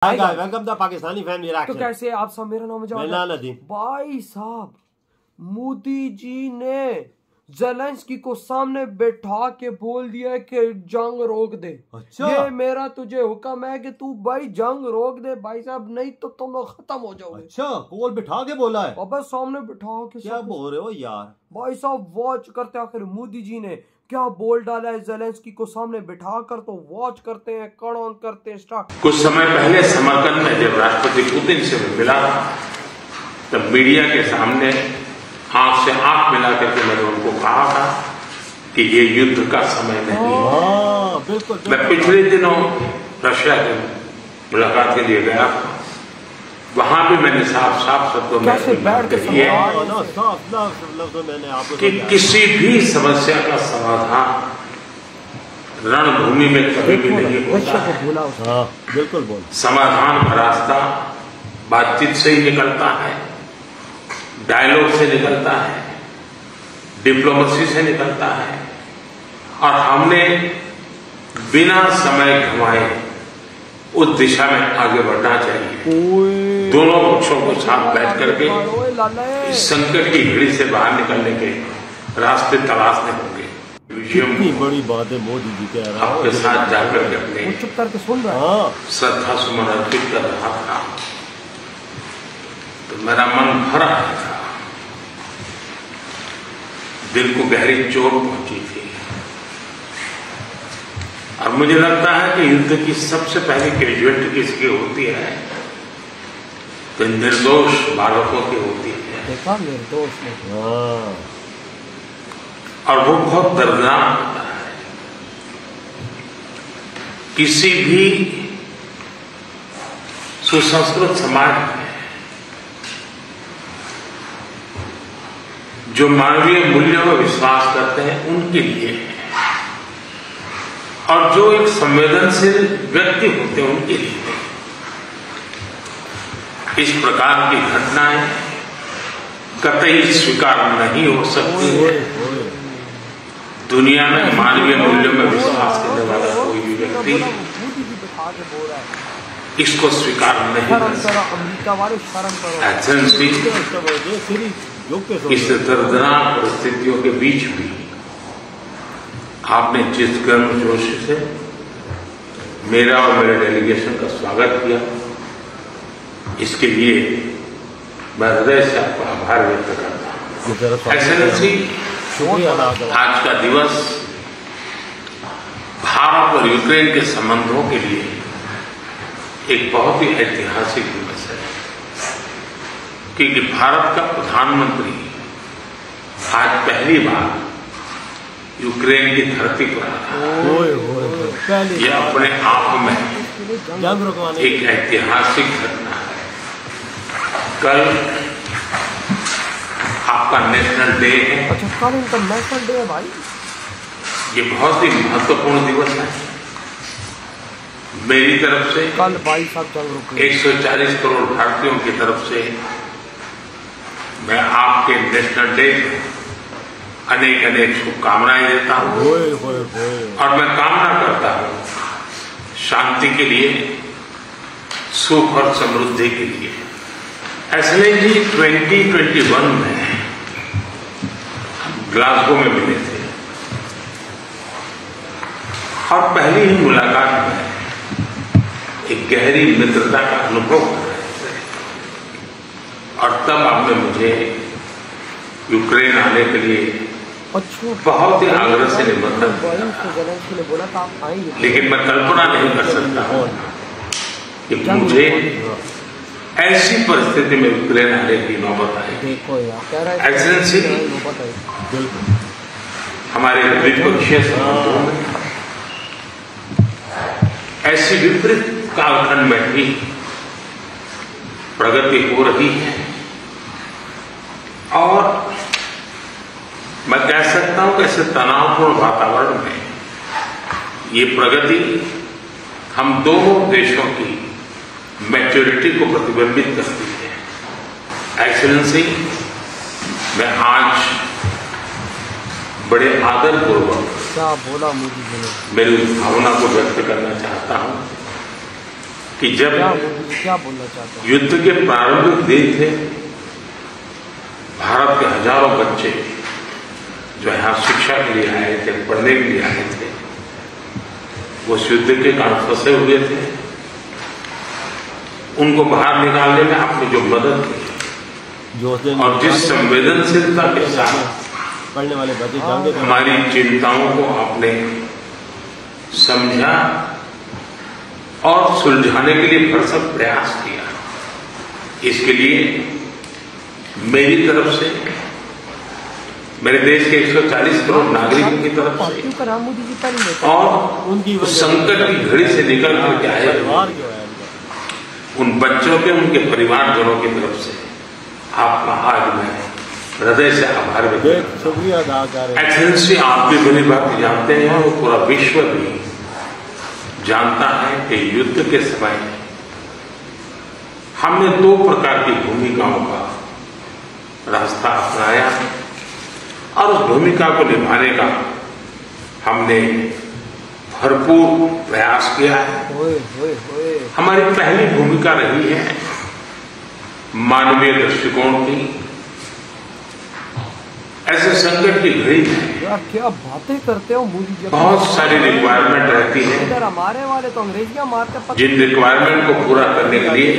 Welcome the Pakistani family reaction. तो कैसे आप सब, मेरा नाम है भाई साहब। मोदी जी ने ज़ेलेंस्की को सामने बैठा के बोल दिया कि जंग रोक दे। अच्छा। ये मेरा तुझे हुक्म है कि तू भाई जंग रोक दे भाई साहब, नहीं तो तुम लोग खत्म हो जाओगे। अच्छा, कोल बिठा के बोला है? अब सामने बिठा के क्या बोल रहे हो यार भाई साहब। वॉच करते आखिर मोदी जी ने क्या बोल डाला है ज़ेलेंस्की को सामने बिठा कर, तो वॉच करते हैं, कड़ ऑन करते हैं स्टार्ट। कुछ समय पहले समरकंद में जब राष्ट्रपति पुतिन से मिला तब मीडिया के सामने आंख से आंख मिला करके मैंने उनको कहा था कि ये युद्ध का समय नहीं है। बिल्कुल। मैं पिछले दिनों रशिया के मुलाकात के लिए गया, वहां भी मैंने साफ साफ शब्दों में कि किसी भी समस्या का समाधान रणभूमि में कभी भी नहीं होता। बिल्कुल बोल। समाधान का रास्ता बातचीत से ही निकलता है, डायलॉग से निकलता है, डिप्लोमेसी से निकलता है। और हमने बिना समय गंवाए उस दिशा में आगे बढ़ना चाहिए। दोनों पक्षों को साथ बैठ करके इस संकट की घड़ी से बाहर निकलने के रास्ते तलाशने होंगे। कितनी बड़ी बात है मोदी जी कह रहा है। आपके साथ जाकर के अपने चुप करके सुन रहा है। श्रद्धा सुमन अर्पित कर रहा था तो मेरा मन भरा था, दिल को गहरी चोट पहुंची थी। और मुझे लगता है कि युद्ध की सबसे पहली कैजुअलिटी किसकी होती है तो निर्दोष बालकों की होती है। देखा निर्दोष और वो बहुत दर्दनाक होता है। किसी भी सुसंस्कृत समाज में जो मानवीय मूल्यों में विश्वास करते हैं उनके लिए, और जो एक संवेदनशील व्यक्ति होते हैं उनके लिए इस प्रकार की घटनाएं कतई स्वीकार नहीं हो सकती है। दुनिया में मानवीय मूल्यों में विश्वास करने वाला कोई भी व्यक्ति इसको स्वीकार नहीं कर सकता। एजेंसी इस दर्दनाक परिस्थितियों के बीच भी आपने जिस गर्मजोश से मेरा और मेरे डेलीगेशन का स्वागत किया, इसके लिए मैं हृदय से आपका आभार व्यक्त करता हूँ। एक्सेलेंसी, आज का दिवस भारत और यूक्रेन के संबंधों के लिए एक बहुत ही ऐतिहासिक दिवस है, क्योंकि भारत का प्रधानमंत्री आज पहली बार यूक्रेन की धरती पर आया। यह अपने आप में एक ऐतिहासिक घटना है। कल आपका नेशनल डे है। अच्छा, कल उनका नेशनल डे है भाई। ये बहुत ही महत्वपूर्ण दिवस है। मेरी तरफ से कल भाई साहब जंग रोक 140 करोड़ भारतीयों की तरफ से मैं आपके नेशनल डे अनेक अनेक शुभकामनाएं देता हूं। और मैं कामना करता हूं शांति के लिए, सुख और समृद्धि के लिए। एक्सेलेंसी, 2021 में ग्लासगो में मिले थे और पहली ही मुलाकात में एक गहरी मित्रता का अनुभव कर रहे थे। और तब आपने मुझे यूक्रेन आने के लिए बहुत ही आग्रह से निमंत्रण किया, लेकिन मैं कल्पना नहीं कर सकता हूं कि मुझे ऐसी परिस्थिति में यूक्रेन आने की नौबत आई। एक्सेलेंसी, हमारे द्विपक्षीय संबंधों में ऐसी विपरीत कालखंड में भी प्रगति हो रही है। और मैं कह सकता हूं कि ऐसे तनावपूर्ण वातावरण में ये प्रगति हम दोनों देशों की मैच्योरिटी को प्रतिबिंबित करती है। एक्सेलेंसी, मैं आज बड़े आदरपूर्वक क्या बोला मोदी जी ने, मेरी उस भावना को व्यक्त करना चाहता हूं कि जब क्या बोलना चाहते हैं? युद्ध के प्रारंभिक दिन थे, भारत के हजारों बच्चे जो यहाँ शिक्षा के लिए आए थे, पढ़ने के लिए आए थे, वो उस युद्ध के कारण फंसे हुए थे। उनको बाहर निकालने में आपने जो मदद की और जिस संवेदनशीलता के साथ पढ़ने वाले बच्चे हमारी चिंताओं को आपने समझा और सुलझाने के लिए भरसक प्रयास किया, इसके लिए मेरी तरफ से, मेरे देश के 140 करोड़ नागरिकों की तरफ से और उनकी संकट की घड़ी से निकल करके आए उन बच्चों के, उनके परिवारजनों की तरफ से आपका आज मैं हृदय से आभार व्यक्त शुक्रिया अदा कर रहे हैं। एक्सेलेंसी, आप भी बड़ी बात जानते हैं और पूरा विश्व भी जानता है कि युद्ध के समय हमने 2 प्रकार की भूमिकाओं का रास्ता अपनाया और उस भूमिका को निभाने का हमने भरपूर प्रयास किया है। हमारी पहली भूमिका रही है मानवीय दृष्टिकोण की। ऐसे संकट की घड़ी में यार क्या बातें करते हो मोदी जी, बहुत सारी रिक्वायरमेंट रहती है। इधर हमारे वाले तो अंग्रेजियां मारते, जिन रिक्वायरमेंट को पूरा करने के लिए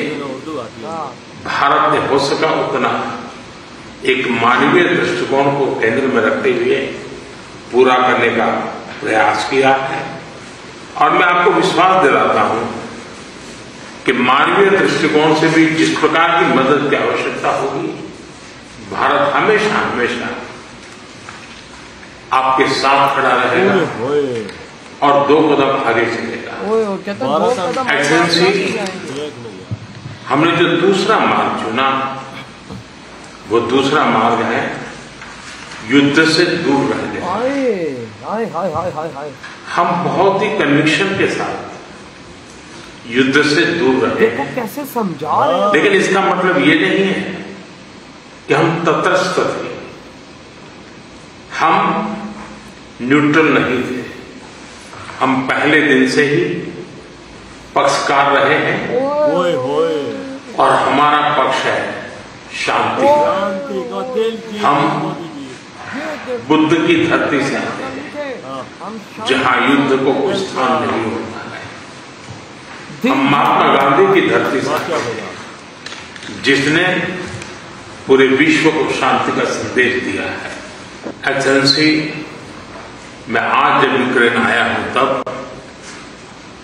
भारत ने हो सका उतना एक मानवीय दृष्टिकोण को केंद्र में रखते हुए पूरा करने का प्रयास किया है। और मैं आपको विश्वास दिलाता हूं कि मानवीय दृष्टिकोण से भी जिस प्रकार की मदद की आवश्यकता होगी, भारत हमेशा हमेशा आपके साथ खड़ा रहेगा और 2 कदम आगे चलेगा। एक्सेलेंसी, हमने जो दूसरा मार्ग चुना वो दूसरा मार्ग है युद्ध से दूर रहने। हम बहुत ही कन्विक्शन के साथ युद्ध से दूर रहे हैं। कैसे समझा रहे हैं? लेकिन इसका मतलब ये नहीं है कि हम तटस्थ थे, हम न्यूट्रल नहीं थे। हम पहले दिन से ही पक्षकार रहे हैं और हमारा पक्ष है शांति का। हम बुद्ध की धरती से आते हैं जहां युद्ध को कोई स्थान नहीं होता है। हम महात्मा गांधी की धरती से आते हैं जिसने पूरे विश्व को शांति का संदेश दिया है। एक्सेलेंसी, मैं आज जब यूक्रेन आया हूं तब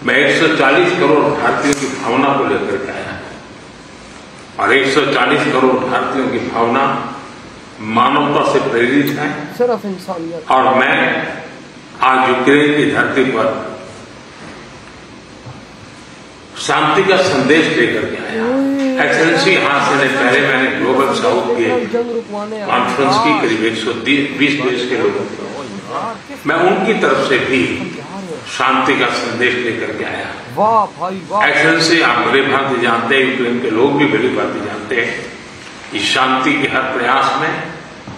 मैं 140 करोड़ भारतीयों की भावना को लेकर के आया और 140 करोड़ भारतीयों की भावना मानवता से प्रेरित है, सिर्फ इंसानियत। और मैं आज यूक्रेन की धरती पर शांति का संदेश लेकर के आया। एक्सेलेंसी, यहां से पहले मैंने ग्लोबल साउथ के कॉन्फ्रेंस की करीब 120 देश के लोगों थे, मैं उनकी तरफ से भी शांति का संदेश लेकर के आया। वाह भाई वाह। एक्सेलेंसी, आप भली भांति जानते हैं, यूक्रेन के लोग भी भली भांति जानते हैं, इस शांति के हर प्रयास में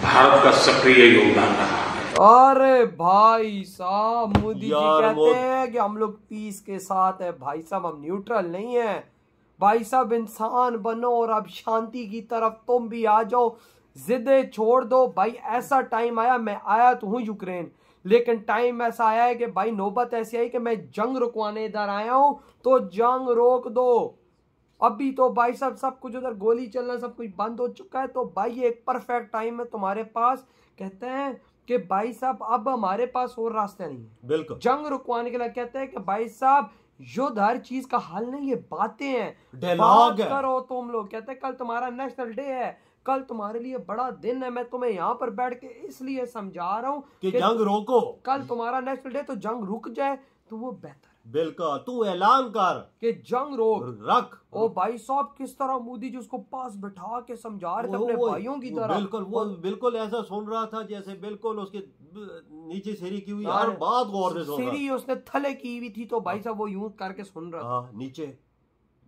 भारत का सक्रिय योगदान रहा है। अरे भाई साहब, मोदी जी कहते हैं कि हम लोग पीस के साथ है। भाई साहब, हम न्यूट्रल नहीं है। भाई साहब, इंसान बनो और अब शांति की तरफ तुम भी आ जाओ, जिद्दें छोड़ दो। भाई ऐसा टाइम आया, मैं आया तो हूँ यूक्रेन, लेकिन टाइम ऐसा आया है कि भाई नौबत ऐसी आई कि मैं जंग रुकवाने इधर आया हूं, तो जंग रोक दो। अभी तो भाई साहब सब कुछ उधर गोली चलना सब कुछ बंद हो चुका है, तो भाई ये एक परफेक्ट टाइम है तुम्हारे पास। कहते हैं कि भाई साहब अब हमारे पास और रास्ते नहीं है बिल्कुल जंग रुकवाने के लिए। कहते हैं कि भाई साहब युद्ध हर चीज का हल नहीं, ये बातें हैं, डायलॉग करो तुम लोग। कहते हैं कल तुम्हारा नेशनल डे है, कल तुम्हारे लिए बड़ा दिन है। मैं तुम्हें यहाँ पर बैठ के इसलिए समझा रहा हूँ कि जंग रोको। कल तुम्हारा नेशनल डे, तो जंग रुक जाए तो वो बेहतर। बिल्कुल, तू ऐलान कर कि जंग रोक रख। ओ भाई साहब, किस तरह मोदी जी उसको पास बैठा के समझा रहे थे अपने भाइयों की तरह। बिल्कुल, वो बिल्कुल ऐसा सुन रहा था जैसे बिल्कुल उसके नीचे सीढ़ी की हुई हर बात गौर से सुन रहा। सीढ़ी उसने थले की हुई थी, तो भाई साहब वो यूं करके सुन रहा था। नीचे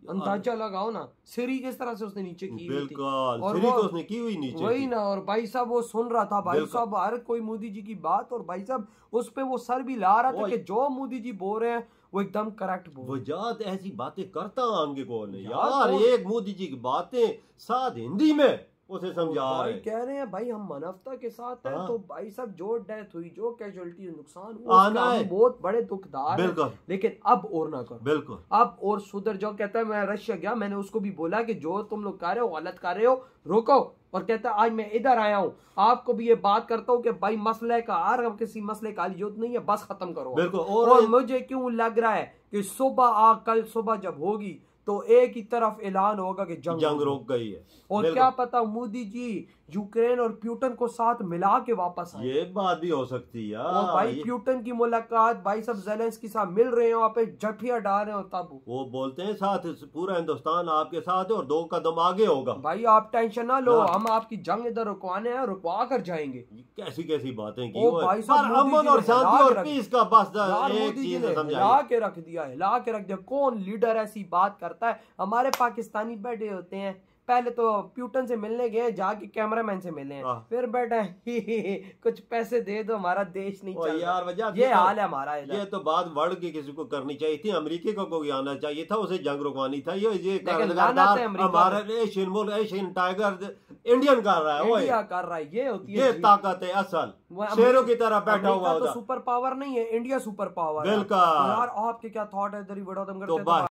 अंदाजा लगाओ ना सीढ़ी किस तरह से उसने नीचे की हुई थी। बिल्कुल, सीढ़ी तो उसने की हुई नीचे वही ना। और भाई साहब वो सुन रहा था भाई साहब हर कोई मोदी जी की बात, और भाई साहब उस पे वो सर भी ला रहा था कि जो मोदी जी बोल रहे हैं वो एकदम करेक्ट बोल। वजात ऐसी बातें करता आगे कौन है यार, एक मोदी जी की बातें साथ हिंदी में उसे समझा भाई रहे कह रहे हैं भाई हम मानवता के साथ हैं। हाँ। तो भाई साहब जो डेथ हुई, जो कैजुअलिटी नुकसान आना हुआ, है। बहुत बड़े दुखदार है। बिल्कुल। लेकिन अब और ना करो, बिल्कुल अब और सुधर जाओ। कहता है मैं रशिया गया, मैंने उसको भी बोला कि जो तुम लोग कर रहे हो गलत कर रहे हो, रोको। और कहता है आज मैं इधर आया हूँ, आपको भी ये बात करता हूँ कि भाई मसले का हर किसी मसले का यूज नहीं है, बस खत्म करो। बिल्कुल। और मुझे क्यों लग रहा है कि सुबह कल सुबह जब होगी तो एक ही तरफ ऐलान होगा कि जंग रुक गई है। और क्या पता मोदी जी यूक्रेन और प्यूटन को साथ मिला के वापस आए। ये बात भी हो सकती है और भाई प्यूटन की मुलाकात भाई सब ज़ेलेंस्की के साथ मिल रहे हो, आप जठिया डाल रहे हो, तब वो बोलते हैं साथ पूरा हिंदुस्तान आपके साथ है और 2 कदम आगे होगा। भाई आप टेंशन ना लो, हम आपकी जंग इधर रुकवाने हैं, रुकवा कर जाएंगे। कैसी कैसी बातें की भाई साहब अमन और शांति और पीस का बस एक चीज हिला के रख दिया, हिला के रख दिया। कौन लीडर ऐसी बात करता है? हमारे पाकिस्तानी बैठे होते हैं, पहले तो प्यूटन से मिलने गए, जाके कैमरामैन से मिले हैं, फिर बैठे कुछ पैसे दे दो, हमारा देश नहीं चल यार वजह ये हाल है हमारा। ये तो बात वर्ल्ड की किसी को करनी चाहिए थी, अमेरिका को कोई आना चाहिए था, उसे जंग रुकवानी था। ये हमारा एशियन टाइगर इंडियन कर रहा है, इंडिया कर रहा है, ये होती है ये ताकत है असल, शेरों की तरह बैठा हुआ। तो सुपर पावर नहीं है, इंडिया सुपर पावर। बिल्कुल। यार आपके क्या थॉट है इधर ही बड़ा तुम करते